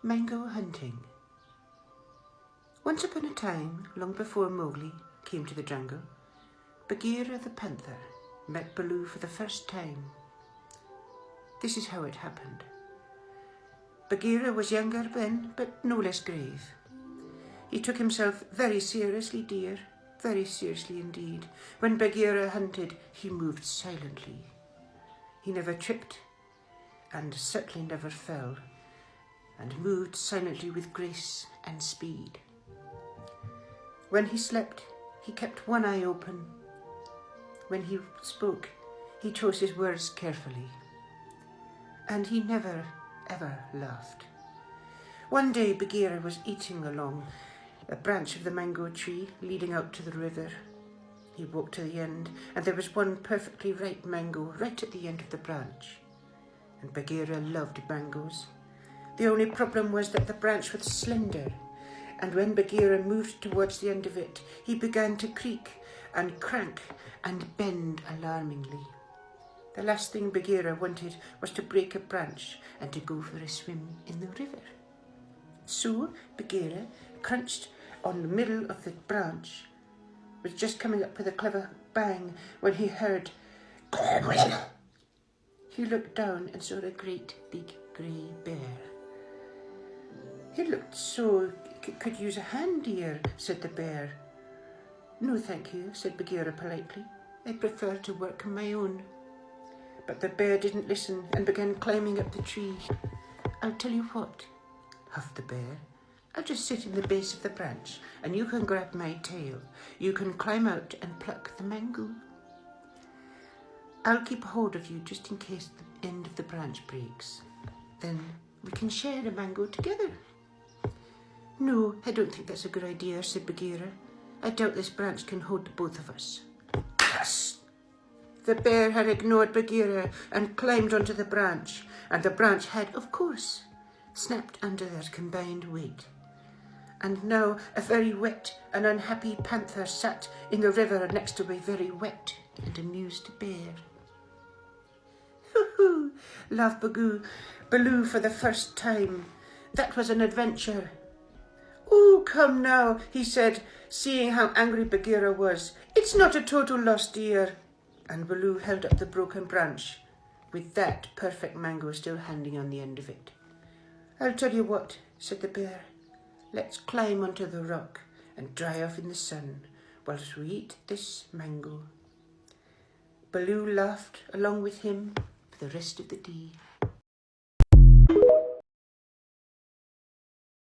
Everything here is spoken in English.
Mango hunting. Once upon a time, long before Mowgli came to the jungle, Bagheera the panther met Baloo for the first time. This is how it happened. Bagheera was younger then, but no less grave. He took himself very seriously, dear, very seriously indeed. When Bagheera hunted, he moved silently. He never tripped, and certainly never fell, and moved silently with grace and speed. When he slept, he kept one eye open. When he spoke, he chose his words carefully. And he never, ever laughed. One day, Bagheera was eating along a branch of the mango tree leading out to the river. He walked to the end, and there was one perfectly ripe mango right at the end of the branch. And Bagheera loved mangoes. The only problem was that the branch was slender, and when Bagheera moved towards the end of it, he began to creak and crank and bend alarmingly. The last thing Bagheera wanted was to break a branch and to go for a swim in the river. So Bagheera, crunched on the middle of the branch, was just coming up with a clever bang when he heard. He looked down and saw a great big grey bear. "It looked so could use a hand, dear," said the bear. "No, thank you," said Bagheera politely. "I prefer to work on my own." But the bear didn't listen and began climbing up the tree. "I'll tell you what," huffed the bear. "I'll just sit in the base of the branch, and you can grab my tail. You can climb out and pluck the mango. I'll keep hold of you just in case the end of the branch breaks. Then we can share the mango together." "No, I don't think that's a good idea," said Bagheera. "I doubt this branch can hold the both of us." Yes! The bear had ignored Bagheera and climbed onto the branch, and the branch had, of course, snapped under their combined weight. And now a very wet and unhappy panther sat in the river next to a very wet and amused bear. "Hoo-hoo!" laughed Baloo for the first time. "That was an adventure." "Oh, come now," he said, seeing how angry Bagheera was. "It's not a total loss, dear." And Baloo held up the broken branch, with that perfect mango still hanging on the end of it. "I'll tell you what," said the bear. "Let's climb onto the rock and dry off in the sun whilst we eat this mango." Baloo laughed along with him for the rest of the day.